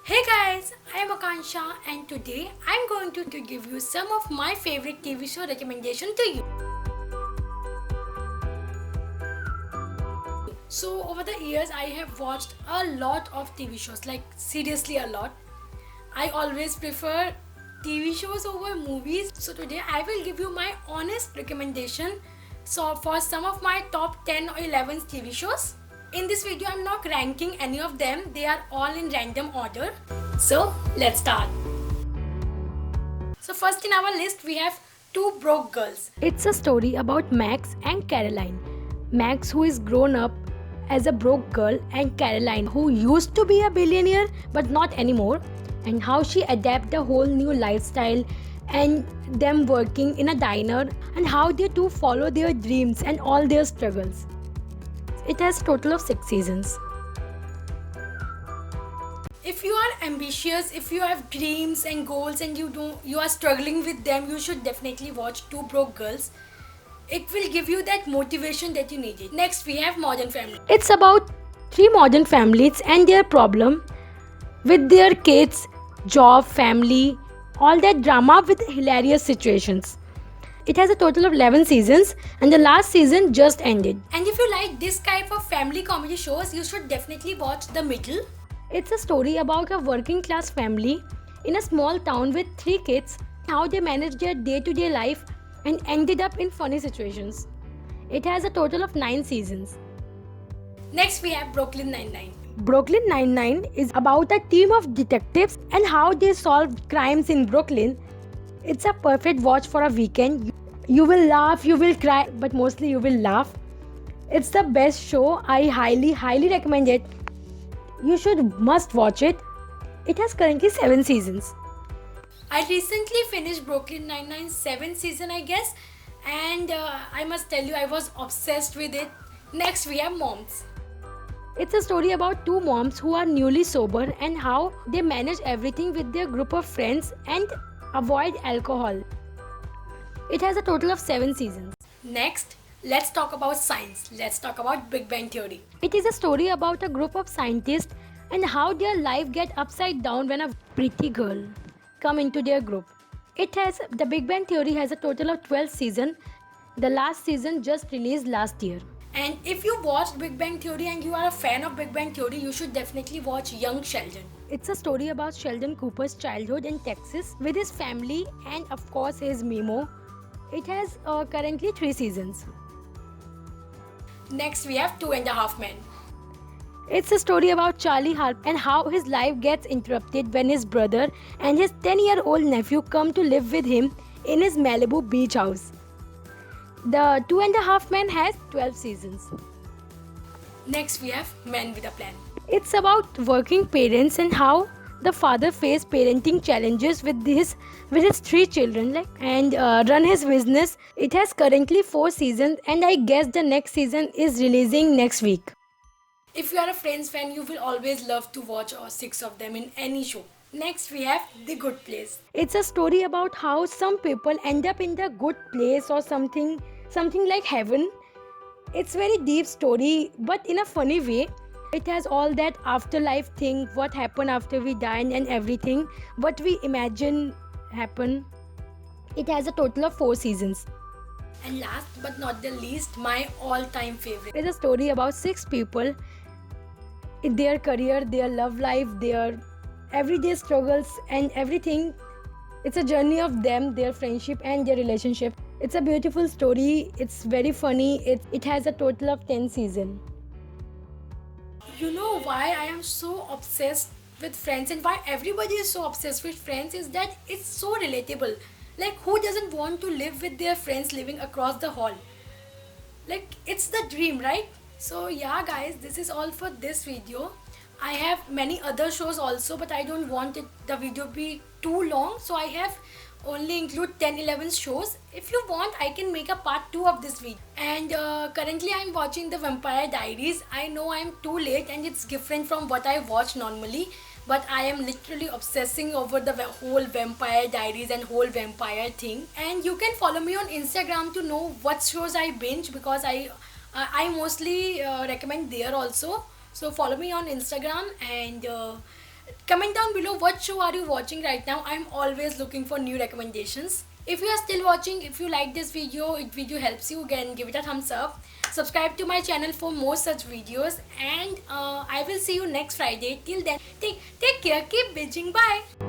Hey guys, I am Akansha and today I am going to give you some of my favorite TV show recommendation to you. So over the years I have watched a lot of TV shows, like seriously a lot. I always prefer TV shows over movies. So today I will give you my honest recommendation for some of my top 10 or 11 TV shows. In this video I'm not ranking any of them, they are all in random order. So let's start. So first in our list we have Two Broke Girls. It's a story about Max and Caroline. Max, who is grown up as a broke girl, and Caroline, who used to be a billionaire but not anymore, and how she adapt a whole new lifestyle and them working in a diner, and how they two follow their dreams and all their struggles. It has total of 6 seasons. If you are ambitious, if you have dreams and goals and you are struggling with them, you should definitely watch Two Broke Girls. It will give you that motivation that you needed. Next we have Modern Family. It's about three modern families and their problem with their kids, job, family, all that drama with hilarious situations. It has a total of 11 seasons and the last season just ended. And if you like this type of family comedy shows, you should definitely watch The Middle. It's a story about a working class family in a small town with 3 kids, how they manage their day-to-day life and ended up in funny situations. It has a total of 9 seasons. Next we have Brooklyn Nine-Nine. Brooklyn Nine-Nine is about a team of detectives and how they solve crimes in Brooklyn. It's a perfect watch for a weekend. You will laugh, you will cry, but mostly you will laugh. It's the best show. I highly recommend it. You must watch it. It has currently 7 seasons. I recently finished Brooklyn Nine-Nine 7th season, I guess, and I must tell you I was obsessed with it. Next we have Moms. It's a story about two moms who are newly sober and how they manage everything with their group of friends and avoid alcohol. It has a total of 7 seasons. Next, let's talk about science. Let's talk about Big Bang Theory. It is a story about a group of scientists and how their life gets upside down when a pretty girl come into their group. The Big Bang Theory has a total of 12 seasons. The last season just released last year. And if you watched Big Bang Theory and you are a fan of Big Bang Theory, you should definitely watch Young Sheldon. It's a story about Sheldon Cooper's childhood in Texas with his family and of course his Mimo. It has currently 3 seasons. Next we have Two and a Half Men. It's a story about Charlie Harper and how his life gets interrupted when his brother and his 10-year-old nephew come to live with him in his Malibu beach house. The Two and a Half Men has 12 seasons. Next we have Men with a Plan. It's about working parents and how the father faced parenting challenges with his 3 children and run his business. It has currently 4 seasons and I guess the next season is releasing next week. If you are a Friends fan, you will always love to watch all 6 of them in any show. Next we have The Good Place. It's a story about how some people end up in the good place or something like heaven. It's very deep story but in a funny way. It has all that afterlife thing, what happened after we die and everything, what we imagine happen. It has a total of 4 seasons. And last but not the least, my all-time favorite. It's a story about 6 people in their career, their love life, their everyday struggles and everything. It's a journey of them, their friendship and their relationship. It's a beautiful story. It's very funny. It has a total of 10 seasons. You know why I am so obsessed with Friends and why everybody is so obsessed with Friends is that it's so relatable. Like, who doesn't want to live with their friends living across the hall? Like, it's the dream, right? So yeah guys, this is all for this video. I have many other shows also, but I don't want the video be too long, so I have only include 10-11 shows. If you want, I can make a part 2 of this video. And currently I'm watching The Vampire Diaries. I know I'm too late and it's different from what I watch normally, but I am literally obsessing over the whole Vampire Diaries and whole vampire thing. And you can follow me on Instagram to know what shows I binge, because I mostly recommend there also. So follow me on Instagram and Comment down below what show are you watching right now. I'm always looking for new recommendations. If you are still watching, if you like this video, if video helps you, again give it a thumbs up. Subscribe to my channel for more such videos, and I will see you next Friday. Till then, take care, keep binging, bye.